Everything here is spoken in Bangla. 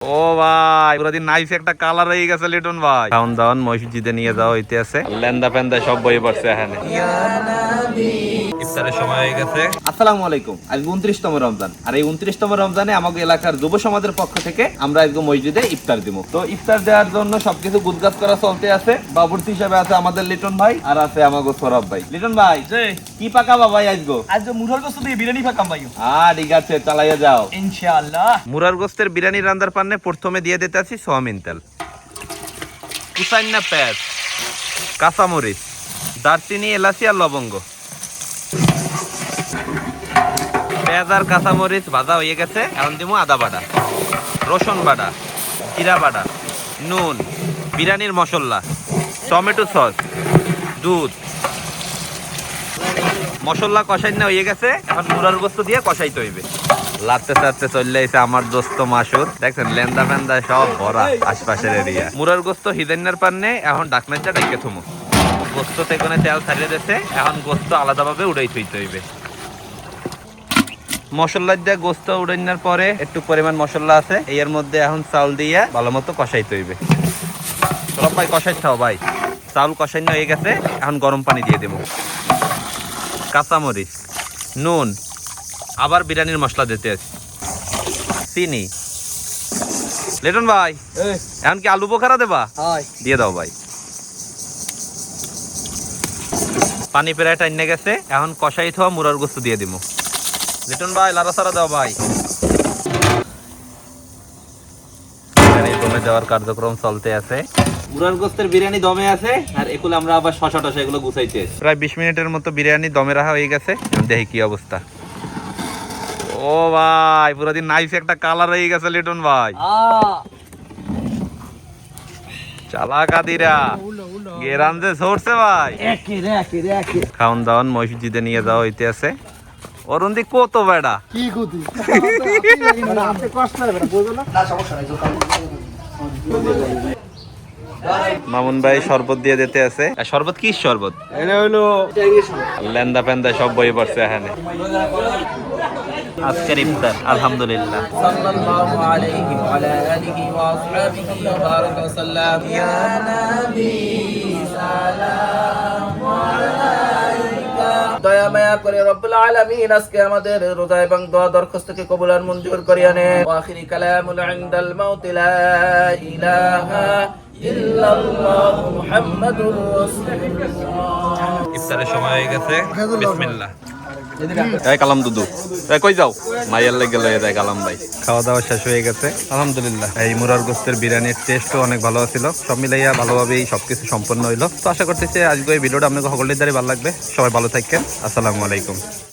ও ভাই পুরো দিন নাইস একটা কালার হয়ে গেছে লিটন ভাই। খাওন দাওন মসজিদে নিয়ে যাওয়া হইতে আছে, লেন্দা পেন্দা সব বই পড়ছে এখানে। ইফতারের সময় হয়ে গেছে। আসসালামু আলাইকুম। আজ 29তম রমজান, আর এই 29তম রমজানে আমাদের এলাকার যুব সমাজের পক্ষ থেকে আমরা আজকে মসজিদে ইফতার দিব। তো ইফতার দেওয়ার জন্য সবকিছু গুজগাছ করা চলতে আছে। বাবুর্চি হিসেবে আছে আমাদের লিটন ভাই, আর আছে আমাগো সৌরভ ভাই। লিটন ভাই কি পাকাবা ভাই আজগো? আজকে মুরগির গোশত দিয়ে বিরিয়ানি পাকাম ভাই। ঠিক আছে, চালাইয়া যাও ইনশাআল্লাহ। মুরার গোস্তের বিরিয়ানি রান্দার পান্নে প্রথমে দিয়ে দিতে আছি সোয়াবিন তেল, কুসাইন্না পেঁয়াজ, কাঁচামরিচ, দারচিনি, এলাচি আর লবঙ্গ। পেঁয়াজ আর কাঁচামরিচ ভাজা হয়ে গেছে, এখন দিব আদা বাটা, রসুন বাটা, জিরা বাটা, নুন, বিরিয়ানির মশলা, টমেটো সস, দুধ। মশলা কষাইনা হয়ে গেছে, এখন মুরার গোস্ত দিয়ে কষাইতে হইবে। লাড়তে চাড়তে চলে আইছে আমার দোস্ত মাসুদ, দেখছেন লেন্দা ফেন্দা সব ভরা আশপাশের এরিয়া। মুরার গোস্ত হিদান্নার পান্নে এখন ডাকনাটা ডেকে থুমু। গোস্ত থেকে তেল ছাড়িয়ে দিয়েছে, এখন গোস্ত আলাদাভাবে উড়াই থইতে হইবে। মশলা দিয়ে গোস্ত উড়াইনার পরে একটু পরিমাণ মশলা আছে, এর মধ্যে এখন চাউল দিয়ে ভালো মতো কষাইতে হইবে। সব ভাই কষাইতে হবে ভাই। চাউল কষাইনা হয়ে গেছে, এখন গরম পানি দিয়ে দেবো, কাঁচামরিচ, নুন, আবার বিরিয়ানির মশলা দিতে আছে, চিনি। লিটন ভাই এখন কি আলু বোখারা দেবা? দিয়ে দাও ভাই। পানি প্রায় টাইনে গেছে, এখন কষাই থাকা মুরার গোস্ত দিয়ে দিব। লিটন ভাই লাড়াচাড়া দাও ভাই। দমে দেওয়ার কার্যক্রম চলতে আছে। মুরার গোস্তের বিরিয়ানি দমে আছে, আর এগুলো আমরা আবার শশা টশা এগুলো গুছাইতে। প্রায় 20 মিনিটের মতো বিরিয়ানি দমে রাখা হয়ে গেছে, দেখি কি অবস্থা। ও ভাই পুরো দিন নাইস একটা কালার হয়ে গেছে লিটন ভাই। চালা কাদিরা গেরাম যে ছড়ছে ভাই। খাওন দাওন মসজিদে নিয়ে যাওয়া হইতে আছে। অরুণদি কত বেড়া কি গতি মামুন ভাই শরবত দিয়ে দিতে আছে। শরবত কি শরবত? এটা হলো লেন্দা পেন্দা সব বই পড়ছে এখানে। আজকের ইফতার আলহামদুলিল্লাহ। সাল্লাল্লাহু আলাইহি ওয়া আলা আলিহি ওয়া আসহাবিহি ওয়া বারাকা ওয়া সাল্লাম। ইয়া নবী সালাম আলাইকা। দয়া মায়া করে রব্বুল আলামিন আজকে আমাদের রোজা এবং দোয়া দরখাস্তকে কবুল আর মঞ্জুর করিয়া নেন। ওয়া আখিরি কালামুল ইনদাল মাউত লা ইলাহা ইল্লাল্লাহু মুহাম্মাদুর রাসূলুল্লাহ। ইফতারের সময় হয়ে গেছে, বিসমিল্লাহ। এই কালাম দুদু কই যাও? মাইয়ার লেগে গেল এই কালাম ভাই। খাওয়া দাওয়া শেষ হয়ে গেছে আলহামদুলিল্লাহ। এই মুরার গোস্তের বিরিয়ানির টেস্টও অনেক ভালো ছিল, সব মিলাইয়া ভালোভাবেই সবকিছু সম্পন্ন হইলো। তো আশা করতেছি আজকে এই ভিডিওটা আপনাকে সকলের দ্বারাই ভালো লাগবে। সবাই ভালো থাকেন, আসসালামু আলাইকুম।